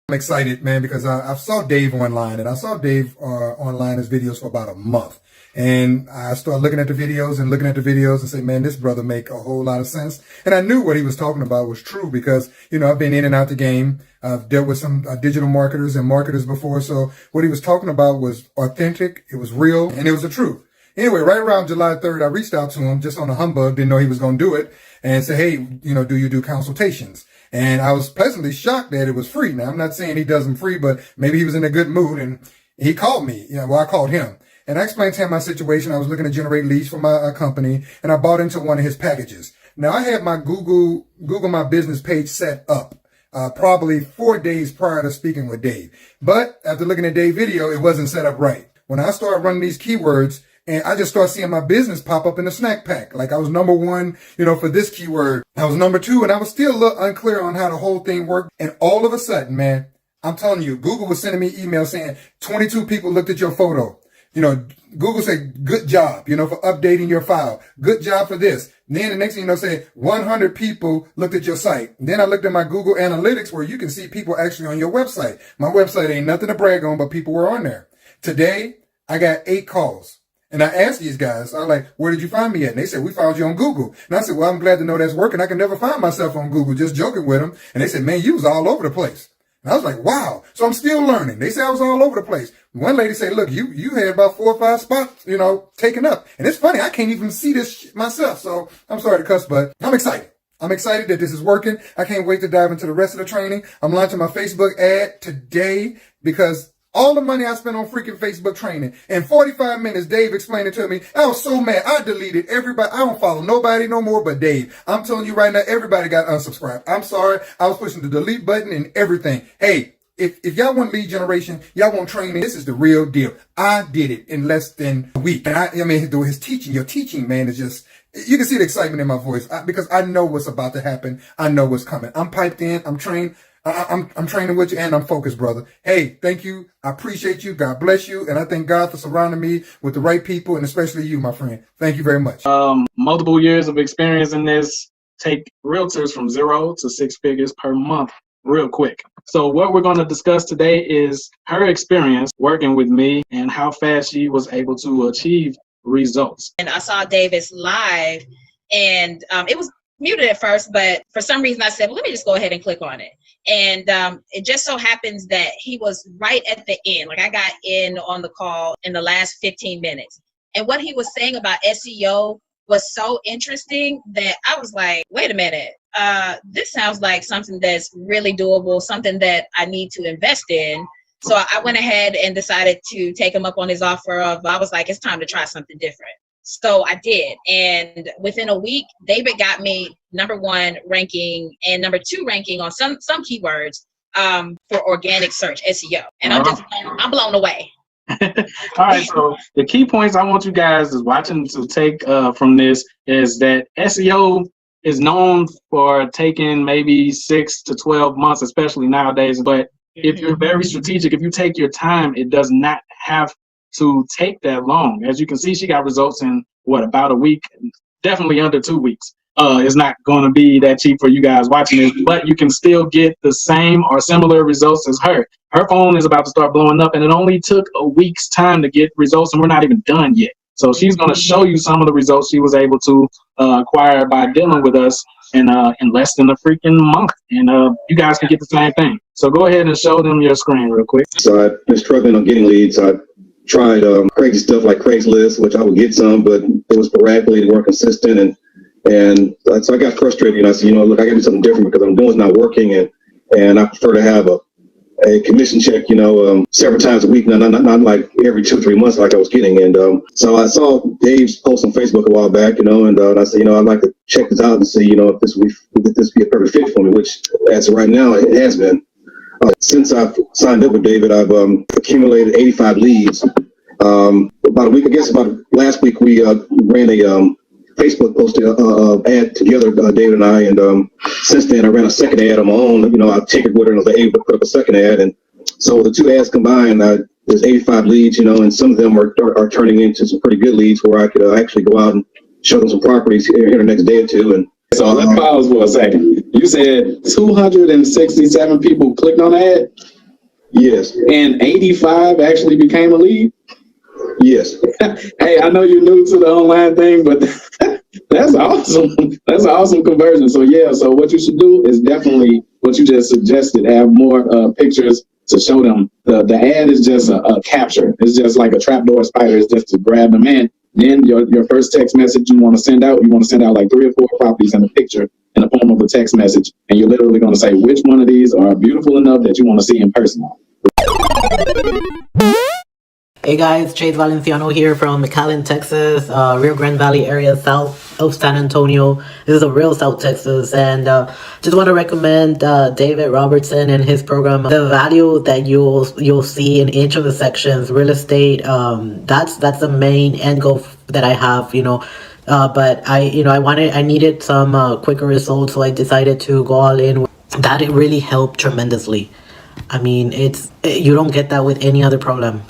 I'm excited, man, because I saw Dave online, and I saw Dave online his videos for about a month. And I started looking at the videos and say, man, this brother make a whole lot of sense. And I knew what he was talking about was true because, I've been in and out the game. I've dealt with some digital marketers and marketers before. So what he was talking about was authentic. It was real, and it was the truth. Anyway, right around July 3rd, I reached out to him just on a humbug, didn't know he was going to do it, and said, hey, do you do consultations? And I was pleasantly shocked that it was free. Now, I'm not saying he does them free, but maybe he was in a good mood and he called me. I called him. And I explained to him my situation. I was looking to generate leads for my company, and I bought into one of his packages. Now, I had my Google My Business page set up probably 4 days prior to speaking with Dave. But after looking at Dave's video, it wasn't set up right. When I started running these keywords, and I just started seeing my business pop up in the snack pack. Like I was number one, for this keyword. I was number two, and I was still a little unclear on how the whole thing worked. And all of a sudden, man, I'm telling you, Google was sending me emails saying 22 people looked at your photo. Google said, good job, for updating your file. Good job for this. And then the next thing say 100 people looked at your site. And then I looked at my Google Analytics where you can see people actually on your website. My website ain't nothing to brag on, but people were on there. Today, I got 8 calls. And I asked these guys, I was like, where did you find me at? And they said, we found you on Google. And I said, well, I'm glad to know that's working. I can never find myself on Google, just joking with them. And they said, man, you was all over the place. And I was like, wow. So I'm still learning. They said I was all over the place. One lady said, look, you had about 4 or 5 spots, taken up. And it's funny, I can't even see this shit myself. So I'm sorry to cuss, but I'm excited. I'm excited that this is working. I can't wait to dive into the rest of the training. I'm launching my Facebook ad today because all the money I spent on freaking Facebook training. In 45 minutes, Dave explained it to me. I was so mad. I deleted everybody. I don't follow nobody no more but Dave. I'm telling you right now, everybody got unsubscribed. I'm sorry. I was pushing the delete button and everything. Hey, if y'all want lead generation, y'all want training, this is the real deal. I did it in less than a week. And I mean, his teaching, your teaching, man, is just, you can see the excitement in my voice because I know what's about to happen. I know what's coming. I'm piped in. I'm trained. I'm training with you, and I'm focused, brother. Hey, thank you. I appreciate you. God bless you. And I thank God for surrounding me with the right people, and especially you, my friend. Thank you very much. Multiple years of experience in this. Take realtors from 0 to 6 figures per month real quick. So what we're going to discuss today is her experience working with me and how fast she was able to achieve results. And I saw Davis live, and it was muted at first, but for some reason I said, well, let me just go ahead and click on it. And it just so happens that he was right at the end. Like I got in on the call in the last 15 minutes. And what he was saying about SEO was so interesting that I was like, wait a minute, this sounds like something that's really doable, something that I need to invest in. So I went ahead and decided to take him up on his offer of, I was like, it's time to try something different. So I did. And within a week, David got me #1 ranking and #2 ranking on some keywords for organic search, SEO. And I'm blown away. All right. So the key points I want you guys is watching to take from this is that SEO is known for taking maybe 6 to 12 months, especially nowadays. But if you're very strategic, if you take your time, it does not have to take that long. As you can see, she got results in about a week, definitely under 2 weeks. It's not going to be that cheap for you guys watching this, but you can still get the same or similar results as her. Her phone is about to start blowing up, and it only took a week's time to get results, and we're not even done yet. So she's going to show you some of the results she was able to acquire by dealing with us in less than a freaking month. And you guys can get the same thing. So go ahead and show them your screen real quick. So I've been struggling on getting leads. I tried crazy stuff like Craigslist, which I would get some, but it was sporadically, they weren't consistent. And so I got frustrated, I said, look, I got to do something different because I'm doing it's not working. And I prefer to have a commission check, several times a week, not like every 2 or 3 months like I was getting. And so I saw Dave's post on Facebook a while back, and I said, I'd like to check this out and see, if this be a perfect fit for me, which as of right now, it has been. Since I've signed up with David, I've accumulated 85 leads. About a week, I guess about last week, we ran a Facebook posted ad together, David and I, and since then I ran a second ad on my own. I tinkered with it and I was able to put up a second ad, and so the 2 ads combined, there's 85 leads, and some of them are turning into some pretty good leads where I could actually go out and show them some properties here the next day or two. And so let's pause for a second. You said 267 people clicked on the ad? Yes. And 85 actually became a lead. Yes. Hey, I know you're new to the online thing, but that's awesome. That's an awesome conversion. So yeah, so what you should do is definitely what you just suggested, have more pictures to show them. The ad is just a capture. It's just like a trapdoor spider. It's just to grab them in. Then your first text message you want to send out like 3 or 4 properties and a picture in the form of a text message. And you're literally going to say which one of these are beautiful enough that you want to see in person. Hey guys, Chase Valenciano here from McAllen, Texas, Rio Grande Valley area south of San Antonio. This is a real South Texas, and just want to recommend David Robertson and his program. The value that you'll see in each of the sections, real estate, that's the main end goal that I have, but I needed some quicker results, so I decided to go all in. That it really helped tremendously. I mean, you don't get that with any other program.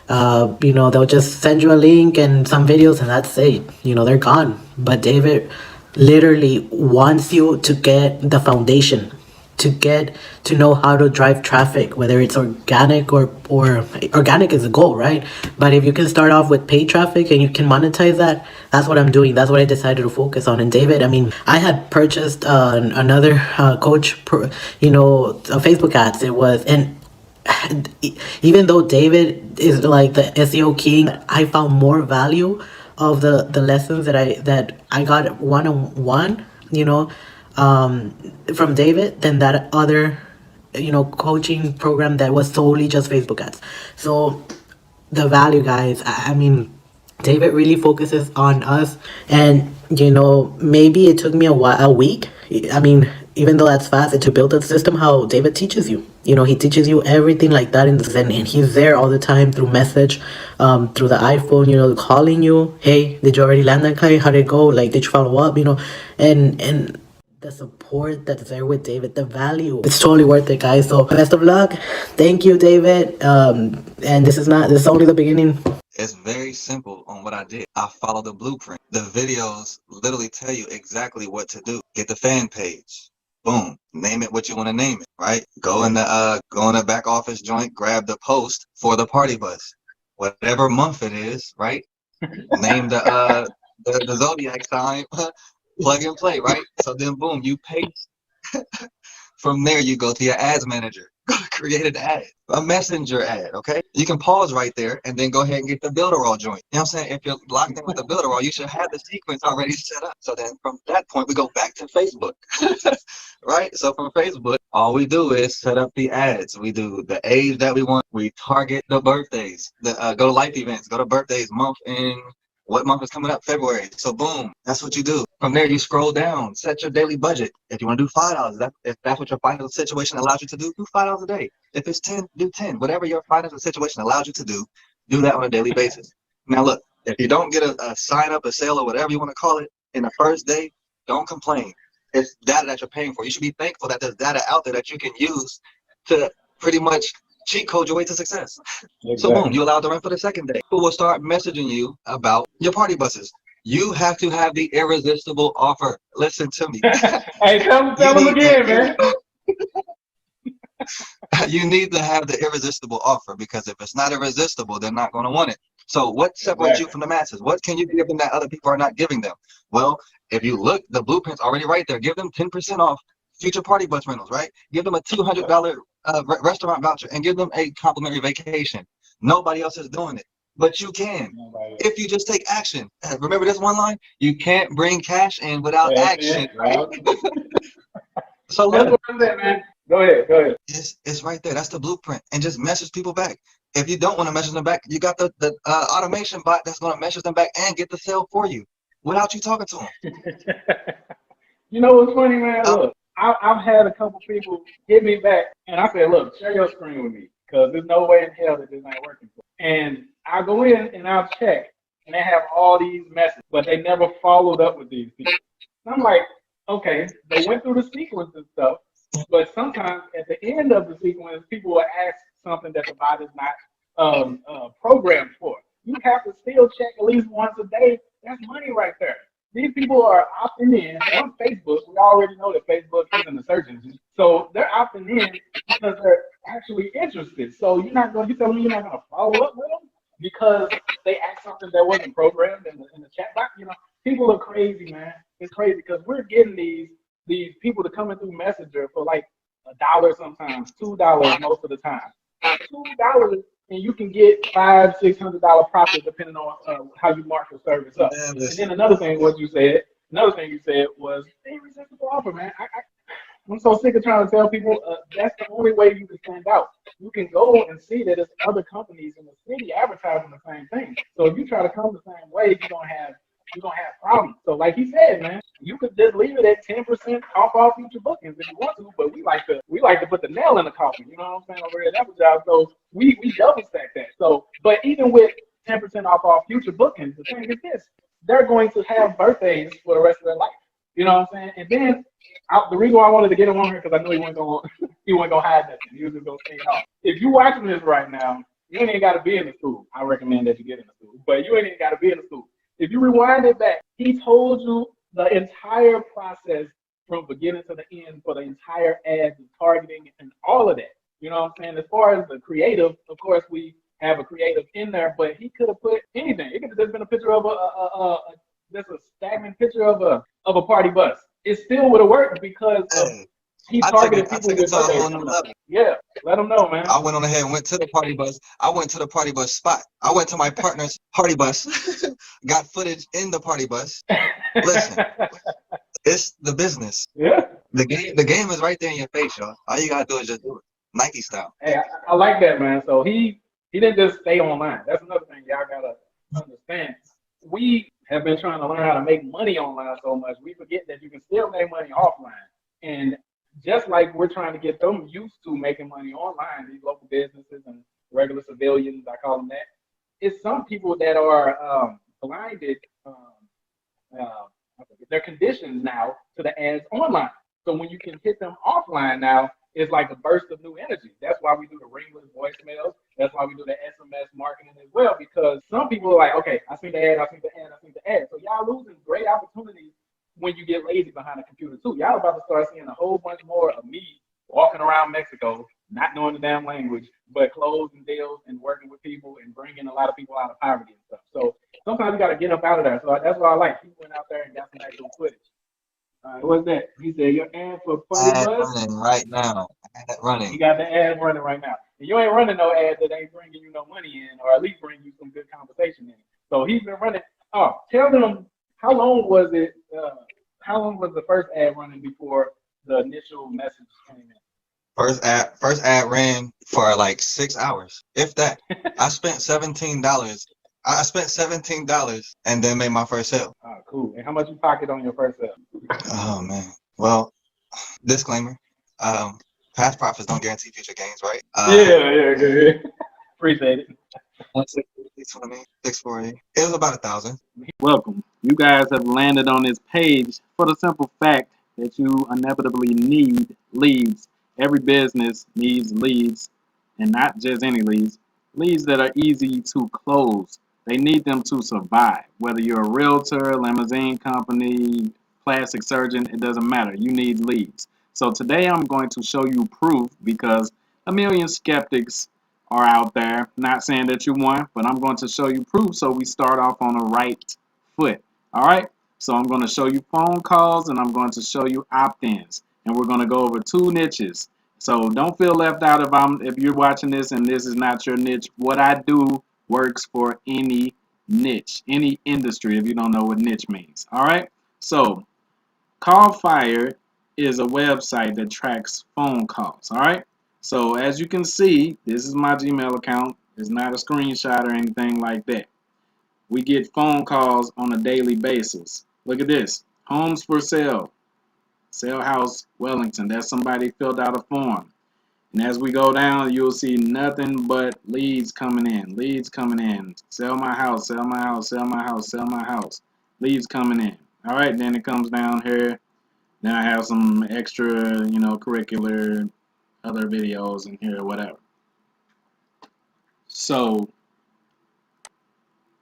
They'll just send you a link and some videos, and that's it. They're gone. But David literally wants you to get the foundation, to know how to drive traffic, whether it's organic or organic is the goal, right? But if you can start off with paid traffic and you can monetize that, that's what I'm doing. That's what I decided to focus on. And David, I mean, I had purchased another coach, Facebook ads. And even though David is like the SEO king, I found more value of the lessons that I got one-on-one, from David than that other, coaching program that was solely just Facebook ads. So the value, guys, I mean, David really focuses on us, and maybe it took me a week. I mean, even though that's fast, to build a system how David teaches you. He teaches you everything like that, and he's there all the time through message, through the iPhone. Calling you, hey, did you already land that guy? How did it go? Like, did you follow up? And the support that's there with David, the value, it's totally worth it, guys. So best of luck. Thank you, David. And this is only the beginning. It's very simple on what I did. I follow the blueprint. The videos literally tell you exactly what to do. Get the fan page. Boom. Name it what you want to name it, right? Go in the back office joint, grab the post for the party bus. Whatever month it is, right? Name the zodiac sign, plug and play, right? So then boom, you paste. From there you go to your ads manager. Create an ad, a messenger ad, okay? You can pause right there and then go ahead and get the Builderall joint. You know what I'm saying? If you're locked in with the Builderall, you should have the sequence already set up. So then from that point, we go back to Facebook, right? So from Facebook, all we do is set up the ads. We do the age that we want. We target the birthdays, go to life events, go to birthdays, month in. What month is coming up? February. So boom, that's what you do. From there, you scroll down, set your daily budget. If you want to do $5, if that's what your financial situation allows you to do $5 a day. If it's 10, do 10. Whatever your financial situation allows you to do that on a daily basis. Now look, if you don't get a sign up, a sale, or whatever you want to call it in the first day, don't complain. It's data that you're paying for. You should be thankful that there's data out there that you can use to pretty much cheat code your way to success. Exactly. So boom, you allowed to run for the second day. People will start messaging you about your party buses. You have to have the irresistible offer. Listen to me. Hey, tell them again, man. You need to have the irresistible offer, because if it's not irresistible, they're not going to want it. So what separates you from the masses? What can you give them that other people are not giving them? Well, if you look, the blueprint's already right there. Give them 10% off future party bus rentals, right? Give them a $200 restaurant voucher and give them a complimentary vacation. Nobody else is doing it, but you can if you just take action. Remember this one line: you can't bring cash in without action. Right? So that's what I'm saying, man. Go ahead. It's right there. That's the blueprint. And just message people back. If you don't want to message them back, you got the automation bot that's going to message them back and get the sale for you without you talking to them. You know what's funny, man? Look, I've had a couple people hit me back, and I said, look, share your screen with me, because there's no way in hell that this ain't working. And I go in and I'll check, and they have all these messages, but they never followed up with these people. And I'm like, okay, they went through the sequence and stuff, but sometimes at the end of the sequence, people will ask something that the bot is not programmed for. You have to still check at least once a day. That's money right there. These people are opting in on Facebook. We already know that Facebook isn't a search engine. So they're opting in because they're actually interested. So you telling me you're not gonna follow up with them because they asked something that wasn't programmed in the chat box? People are crazy, man. It's crazy because we're getting these people to come in through Messenger for like $1 sometimes, $2 most of the time. $2 and you can get $500-600 profit depending on how you mark your service up. Man, And listen. then another thing you said was irresistible offer, man. I'm so sick of trying to tell people that's the only way you can stand out. You can go and see that there's other companies in the city advertising the same thing. So if you try to come the same way, you're gonna have problems. So like he said, man, you could just leave it at 10% off all future bookings if you want to, but we like to put the nail in the coffin, you know what I'm saying, over here at Applejob. So we double stack that. So but even with 10% off all future bookings, the thing is this, they're going to have birthdays for the rest of their life. You know what I'm saying? And then the reason why I wanted to get him on here because I know he wasn't gonna hide nothing. He was just gonna stay off. If you watching this right now, you ain't got to be in the school. I recommend that you get in the school, but you ain't even got to be in the school. If you rewind it back, he told you the entire process from beginning to the end for the entire ads and targeting and all of that. You know what I'm saying? As far as the creative, of course, we have a creative in there, but he could have put anything. It could have just been a picture of just a stagnant picture of a party bus. It still would have worked because Hey, he I took targeted it. I people took it with to a birthdays whole new coming up. level. Yeah, let them know, man. I went on ahead and went to the party bus. I went to the party bus spot. I went to my partner's party bus, got footage in the party bus. Listen, it's the business. Yeah. The game is right there in your face, y'all. All you gotta do is just do it. Nike style. Hey, I like that, man. So he didn't just stay online. That's another thing y'all gotta understand. We have been trying to learn how to make money online so much, we forget that you can still make money offline. And just like we're trying to get them used to making money online, these local businesses and regular civilians, I call them that, it's some people that are blinded, they're conditioned now to the ads online. So when you can hit them offline now, it's like a burst of new energy. That's why we do the ringless voicemails. That's why we do the SMS marketing as well, because some people are like, okay, I seen the ad, I seen the ad, I seen the ad. So y'all losing great opportunities when you get lazy behind the computer too. Y'all about to start seeing a whole bunch more of me walking around Mexico, not knowing the damn language, but closing deals and working with people and bringing a lot of people out of poverty and stuff. So sometimes you got to get up out of there. So that's what I like. He went out there and got some actual footage. What's that? He said your ad for Party Ad Bus. running right now. Ad He running. got the ad running right now. And you ain't running no ad that ain't bringing you no money in, or at least bring you some good conversation in. So he's been running. Oh, tell them how long was it? How long was the first ad running before the initial message came in? First ad ran for like 6 hours, if that. I spent $17. I spent $17 and then made my first sale. Oh, cool. And how much you pocket on your first sale? Oh man. Well, disclaimer. Past profits don't guarantee future gains, right? Yeah. Appreciate it. 620, 640. It was about 1,000. Welcome. You guys have landed on this page for the simple fact that you inevitably need leads. Every business needs leads, and not just any leads. Leads that are easy to close. They need them to survive. Whether you're a realtor, limousine company, plastic surgeon, it doesn't matter. You need leads. So today I'm going to show you proof, because a million skeptics are out there. Not saying that you won, but I'm going to show you proof so we start off on the right foot. All right? So I'm going to show you phone calls, and I'm going to show you opt-ins. And we're going to go over 2 niches. So don't feel left out if you're watching this and this is not your niche. What I do works for any niche, any industry, if you don't know what niche means. All right? So CallFire is a website that tracks phone calls. All right? So as you can see, this is my Gmail account. It's not a screenshot or anything like that. We get phone calls on a daily basis. Look at this. Homes for sale. Sale House, Wellington. That's somebody filled out a form. And as we go down, you'll see nothing but leads coming in. Leads coming in. Sell my house, sell my house, sell my house, sell my house. Leads coming in. All right, then it comes down here. Then I have some extra, curricular other videos in here or whatever. So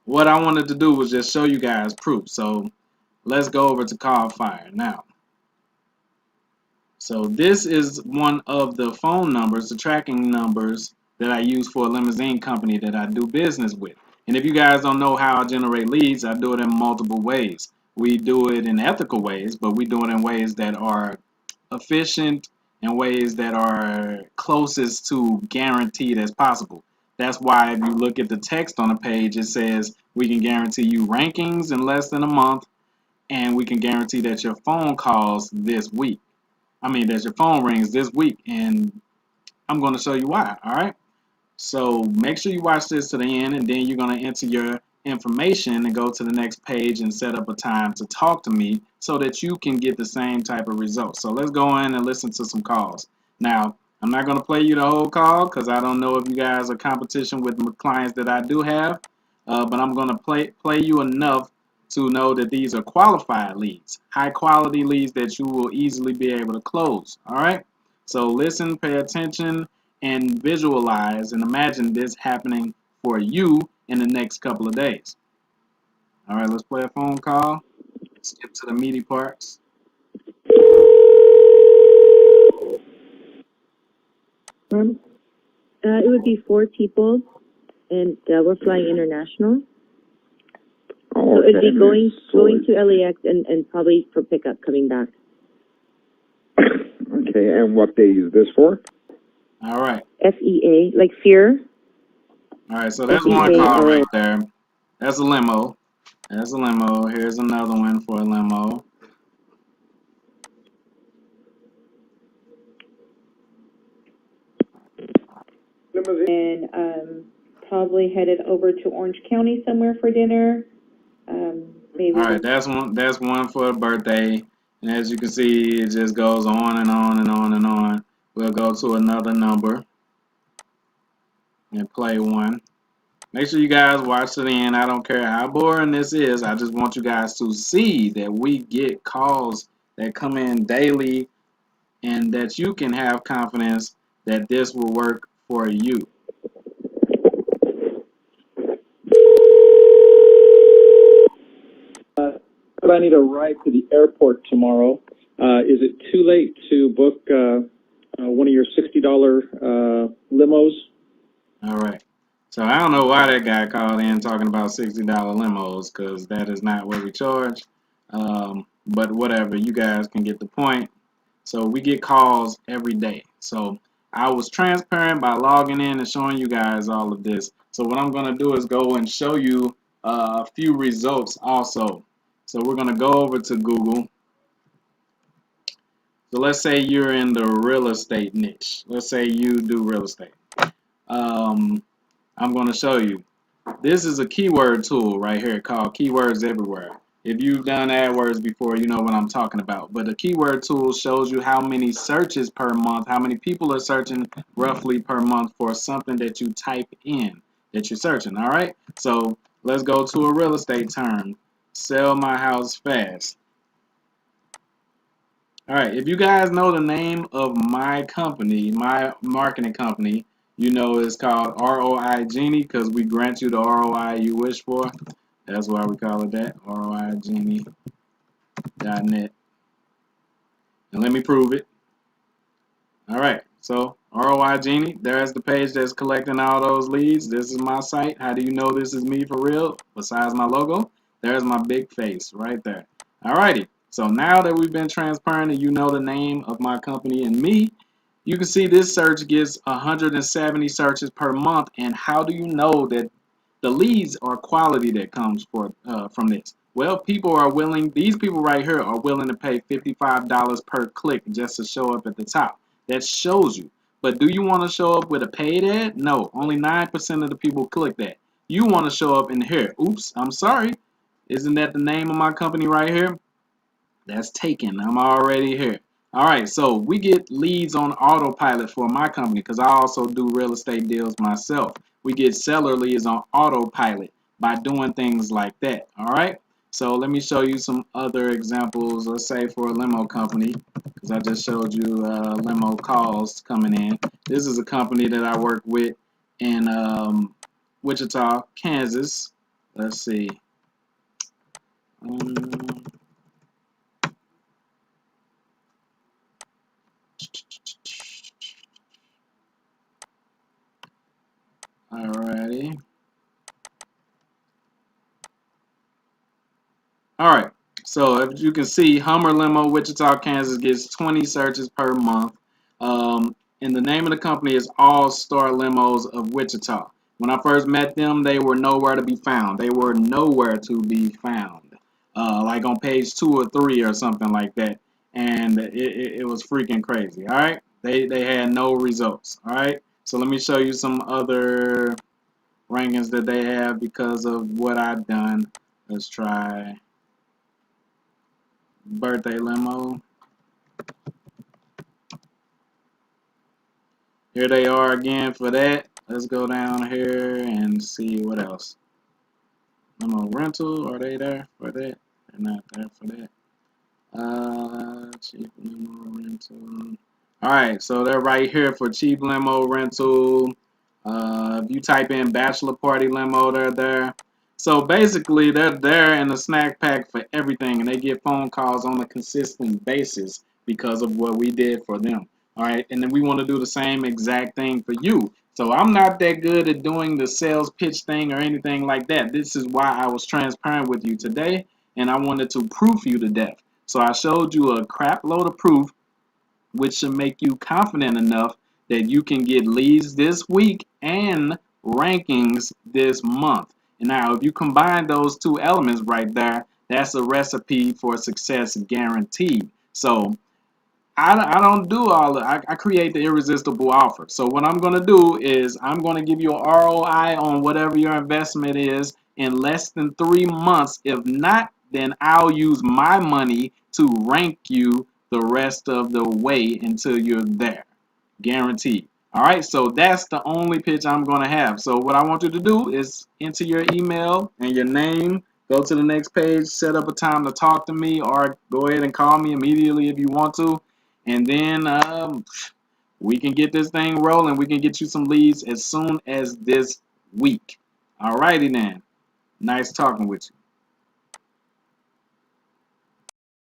what I wanted to do was just show you guys proof. So let's go over to CallFire now. So this is one of the phone numbers, the tracking numbers that I use for a limousine company that I do business with. And if you guys don't know how I generate leads, I do it in multiple ways. We do it in ethical ways, but we do it in ways that are efficient and ways that are closest to guaranteed as possible. That's why if you look at the text on the page, it says we can guarantee you rankings in less than a month, and we can guarantee that your phone calls this week. I mean, that your phone rings this week, and I'm going to show you why. All right. So make sure you watch this to the end, and then you're going to enter your information and go to the next page and set up a time to talk to me so that you can get the same type of results. So let's go in and listen to some calls. Now, I'm not going to play you the whole call because I don't know if you guys are competition with the clients that I do have, but I'm going to play you enough to know that these are qualified leads, high quality leads that you will easily be able to close. All right. So listen, pay attention, and visualize and imagine this happening for you in the next couple of days. All right, let's play a phone call. Skip to the meaty parts. It would be 4 people, and we're flying international. So it'd be going to LAX and probably for pickup coming back. Okay, and what day is this for? All right. FEA, like fear. All right, so there's one call right there. That's a limo. That's a limo. Here's another one for a limo. And probably headed over to Orange County somewhere for dinner. Maybe. All right, that's one for a birthday. And as you can see, it just goes on and on and on and on. We'll go to another number and play one. Make sure you guys watch to the end. I don't care how boring this is. I just want you guys to see that we get calls that come in daily and that you can have confidence that this will work for you. I need a ride to the airport tomorrow. Is it too late to book one of your $60 limos? All right. So I don't know why that guy called in talking about $60 limos, because that is not what we charge. But whatever, you guys can get the point. So we get calls every day. So I was transparent by logging in and showing you guys all of this. So what I'm going to do is go and show you a few results also. So we're going to go over to Google. So let's say you're in the real estate niche. Let's say you do real estate. I'm going to show you. This is a keyword tool right here called Keywords Everywhere. If you've done AdWords before, you know what I'm talking about. But the keyword tool shows you how many searches per month, how many people are searching roughly per month for something that you type in that you're searching. All right. So let's go to a real estate term. Sell my house fast. All right. If you guys know the name of my company, my marketing company, you know it's called ROI Genie because we grant you the ROI you wish for. That's why we call it that, ROIGenie.net. And let me prove it. All right, so ROI Genie, there's the page that's collecting all those leads. This is my site. How do you know this is me for real? Besides my logo, there's my big face right there. All righty, so now that we've been transparent and you know the name of my company and me, you can see this search gets 170 searches per month. And how do you know that the leads are quality that comes from this? Well, people are willing, these people right here are willing to pay $55 per click just to show up at the top. That shows you. But do you want to show up with a paid ad? No, only 9% of the people click that. You want to show up in here. Oops, I'm sorry. Isn't that the name of my company right here? That's taken. I'm already here. All right, so we get leads on autopilot for my company because I also do real estate deals myself. We get seller leads on autopilot by doing things like that. All right, so let me show you some other examples. Let's say for a limo company, because I just showed you limo calls coming in. This is a company that I work with in Wichita, Kansas. Let's see. Alrighty. All right. So if you can see, Hummer Limo, Wichita, Kansas gets 20 searches per month. And the name of the company is All Star Limos of Wichita. When I first met them, they were nowhere to be found. They were nowhere to be found. Like on page 2 or 3 or something like that. And it was freaking crazy. All right. They had no results. All right. So let me show you some other rankings that they have because of what I've done. Let's try Birthday Limo. Here they are again for that. Let's go down here and see what else. Limo Rental, are they there for that? They're not there for that. Cheap Limo Rental. Alright, so they're right here for Cheap Limo Rental. If you type in Bachelor Party Limo, they're there. So basically, they're there in the snack pack for everything, and they get phone calls on a consistent basis because of what we did for them. All right, and then we want to do the same exact thing for you. So I'm not that good at doing the sales pitch thing or anything like that. This is why I was transparent with you today, and I wanted to proof you to death. So I showed you a crap load of proof, which should make you confident enough that you can get leads this week and rankings this month. And now, if you combine those two elements right there, that's a recipe for success guaranteed. So I don't do all of I create the irresistible offer. So what I'm going to do is I'm going to give you an ROI on whatever your investment is in less than 3 months. If not, then I'll use my money to rank you the rest of the way until you're there. Guaranteed. All right, so that's the only pitch I'm going to have. So what I want you to do is enter your email and your name. Go to the next page, set up a time to talk to me, or go ahead and call me immediately if you want to. And then we can get this thing rolling. We can get you some leads as soon as this week. All righty then. Nice talking with you.